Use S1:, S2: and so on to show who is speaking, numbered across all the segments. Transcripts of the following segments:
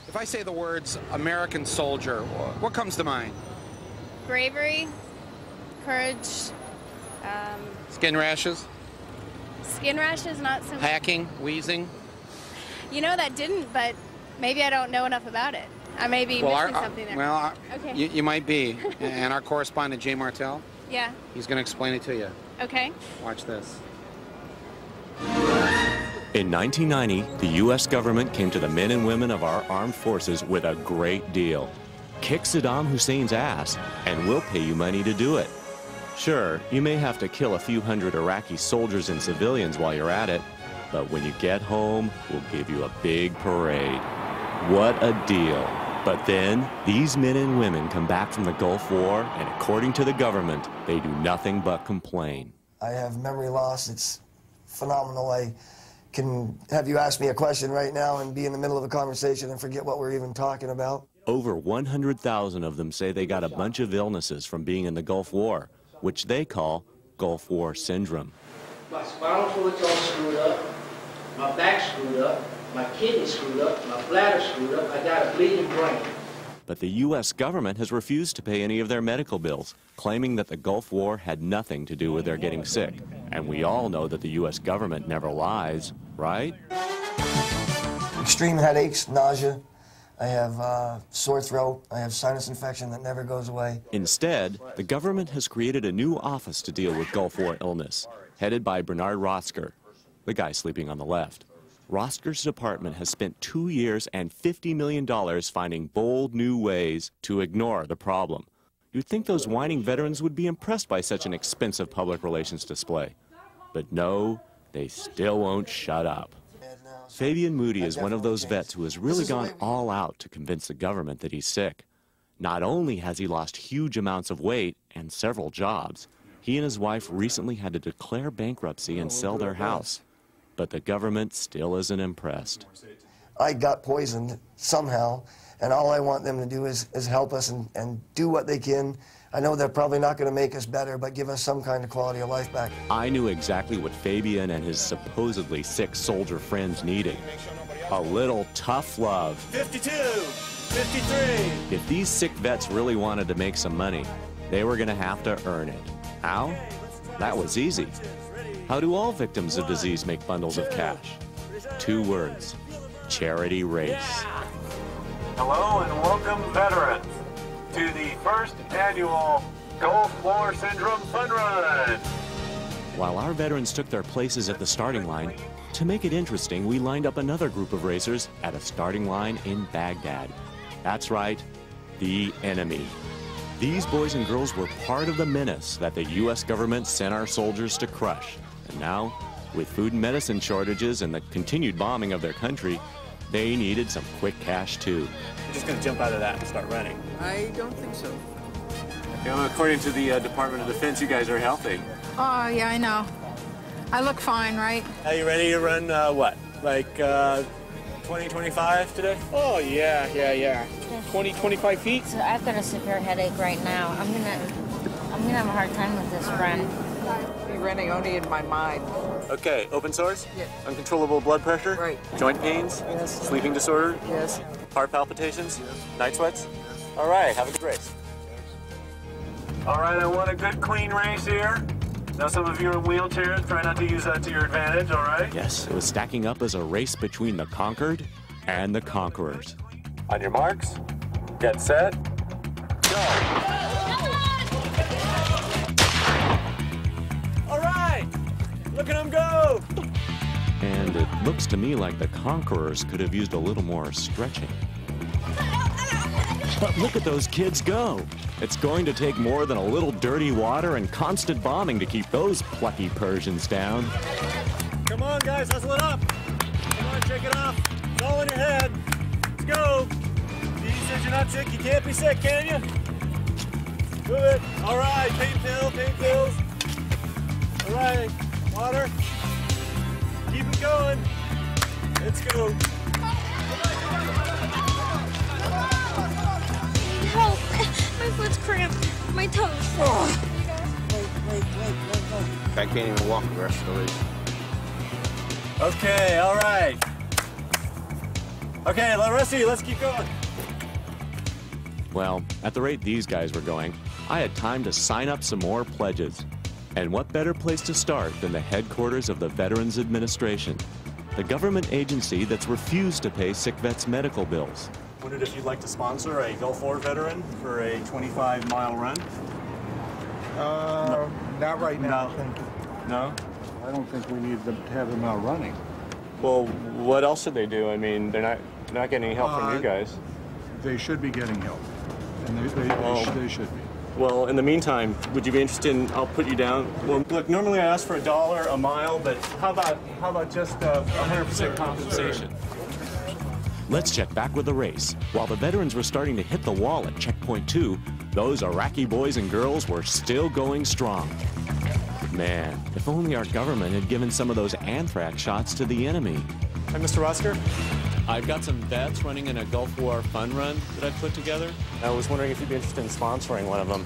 S1: If I say the words American soldier, what comes to mind?
S2: Bravery, courage,
S1: Skin rashes?
S2: skin rashes, not so much.
S1: Hacking? Wheezing?
S2: You know, that didn't, but maybe I don't know enough about it. I may be missing something there.
S1: Well,
S2: okay.
S1: you might be. And our correspondent, Jay Martell,
S2: Yeah.
S1: he's going to explain it to you.
S2: Okay.
S1: Watch this.
S3: In 1990, the U.S. government came to the men and women of our armed forces with a great deal. Kick Saddam Hussein's ass, and we'll pay you money to do it. Sure, you may have to kill a few hundred Iraqi soldiers and civilians while you're at it, but when you get home, we'll give you a big parade. What a deal. But then, these men and women come back from the Gulf War, and according to the government, they do nothing but complain.
S4: I have memory loss. It's phenomenal. I can have you ask me a question right now and be in the middle of a conversation and forget what we're even talking about.
S3: Over 100,000 of them say they got a bunch of illnesses from being in the Gulf War, which they call Gulf War syndrome.
S5: My spinal fluid's all screwed up, my back's screwed up, my kidney's screwed up, my bladder's screwed up, I got a bleeding brain.
S3: But the U.S. government has refused to pay any of their medical bills, claiming that the Gulf War had nothing to do with their getting sick. And we all know that the U.S. government never lies, right?
S4: Extreme headaches, nausea. I have sore throat. I have sinus infection that never goes away.
S3: Instead, the government has created a new office to deal with Gulf War illness, headed by Bernard Rosker, the guy sleeping on the left. Rosker's department has spent 2 years and $50 million finding bold new ways to ignore the problem. You'd think those whining veterans would be impressed by such an expensive public relations display. But no, they still won't shut up. Fabian Moody is one of those vets who has really gone all out to convince the government that he's sick. Not only has he lost huge amounts of weight and several jobs, he and his wife recently had to declare bankruptcy and sell their house. But the government still isn't impressed.
S4: I got poisoned somehow, and all I want them to do is help us and do what they can. I know they're probably not going to make us better, but give us some kind of quality of life back.
S3: I knew exactly what Fabian and his supposedly sick soldier friends needed. A little tough love.
S6: 52, 53.
S3: If these sick vets really wanted to make some money, they were going to have to earn it. How? That was easy. How do all victims of disease make bundles of cash? 2 words: charity race.
S6: Hello and welcome, veterans, to the first annual Gulf War Syndrome Fun Run.
S3: While our veterans took their places at the starting line, to make it interesting, we lined up another group of racers at a starting line in Baghdad. That's right, the enemy. These boys and girls were part of the menace that the U.S. government sent our soldiers to crush. And now, with food and medicine shortages and the continued bombing of their country, they needed some quick cash too.
S6: You're just going to jump out of that and start running.
S1: I don't think so.
S6: You know, according to the Department of Defense, you guys are healthy.
S7: Oh, yeah, I know. I look fine, right?
S6: Are you ready to run, what, like 20, 25 today?
S1: Oh, yeah. 20, 25 feet?
S8: So I've got a severe headache right now. I'm gonna have a hard time with this run.
S7: Be running only in my mind.
S6: Okay, open sores?
S7: Yes.
S6: Uncontrollable blood pressure?
S7: Right.
S6: Joint pains?
S7: Yes.
S6: Sleeping disorder?
S7: Yes.
S6: Heart palpitations? Yes. Night sweats? All right, have a good race. All right, I want a good clean race here. Now some of you are in wheelchairs, try not to use that to your advantage, all right?
S3: Yes, it was stacking up as a race between the conquered and the conquerors.
S6: On your marks, get set, go! All right, look at them go!
S3: And it looks to me like the conquerors could have used a little more stretching. But look at those kids go! It's going to take more than a little dirty water and constant bombing to keep those plucky Persians down.
S6: Come on, guys, hustle it up! Come on, shake it off. It's all in your head. Let's go! He says you're not sick, you can't be sick, can you? Move it. All right, pain pills. All right, water. Keep it going. Let's go.
S8: Help! My foot's cramped. My toes.
S1: I can't even walk the rest of the race.
S6: Okay, all right. Okay, the rest of you, let's keep going.
S3: Well, at the rate these guys were going, I had time to sign up some more pledges. And what better place to start than the headquarters of the Veterans Administration, the government agency that's refused to pay sick vets' medical bills.
S6: Wondered if you'd like to sponsor a Gulf War veteran for a 25-mile run?
S9: Not right now,
S6: No.
S9: thank you.
S6: No?
S9: I don't think we need them to have them out running.
S6: Well, what else should they do? I mean, they're not getting any help from you guys.
S9: They should be getting help, and they should be.
S6: Well, in the meantime, would you be interested in, I'll put you down. Well, look, normally I ask for $1 a mile, but how about just 100% compensation?
S3: Let's check back with the race. While the veterans were starting to hit the wall at checkpoint 2, those Iraqi boys and girls were still going strong. Man, if only our government had given some of those anthrax shots to the enemy.
S6: Hi, Mr. Rosker.
S3: I've got some vets running in a Gulf War fun run that I've put together.
S6: I was wondering if you'd be interested in sponsoring one of them.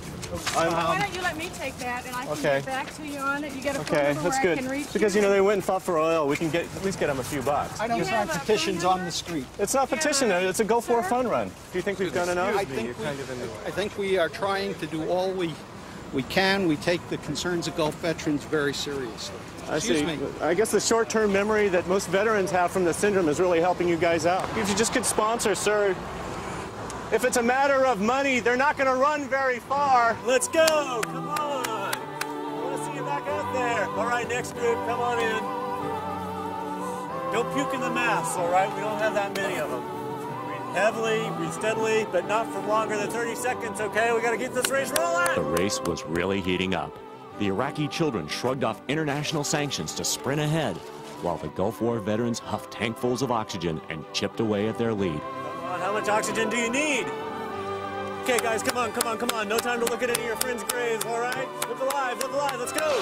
S7: Why don't you let me take that, and I can get back to you on it. You get a phone number
S6: that's
S7: where
S6: good.
S7: I can reach
S6: Because,
S7: you.
S6: They went and fought for oil. We can at least get them a few bucks.
S9: I don't sign petitions on the street.
S6: It's not petition. It's a Gulf War fun run. Do you think we've done enough?
S9: I think we are trying to do all we can. We take the concerns of Gulf veterans very seriously.
S6: I see. I guess the short-term memory that most veterans have from the syndrome is really helping you guys out. If you just could sponsor, sir. If it's a matter of money, they're not going to run very far. Let's go. Come on. I want to see you back out there. All right, next group, come on in. Don't puke in the masks, all right? We don't have that many of them. Breathe heavily, breathe steadily, but not for longer than 30 seconds, okay? We got to keep this race rolling.
S3: The race was really heating up. The Iraqi children shrugged off international sanctions to sprint ahead, while the Gulf War veterans huffed tankfuls of oxygen and chipped away at their lead.
S6: Come on, how much oxygen do you need? Okay, guys, come on. No time to look at any of your friends' graves, all right? Live alive, let's go.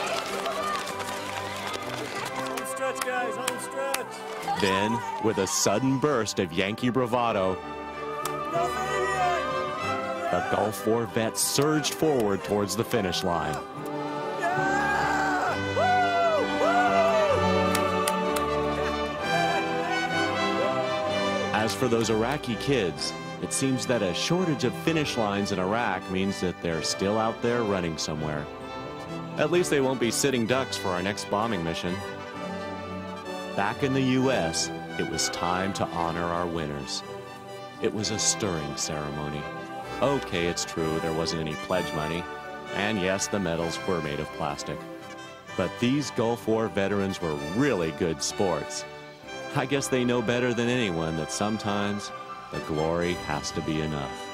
S6: Home stretch, guys, home stretch.
S3: Then, with a sudden burst of Yankee bravado, the Gulf War vets surged forward towards the finish line. As for those Iraqi kids, it seems that a shortage of finish lines in Iraq means that they're still out there running somewhere. At least they won't be sitting ducks for our next bombing mission. Back in the U.S., it was time to honor our winners. It was a stirring ceremony. Okay, it's true, there wasn't any pledge money. And yes, the medals were made of plastic. But these Gulf War veterans were really good sports. I guess they know better than anyone that sometimes the glory has to be enough.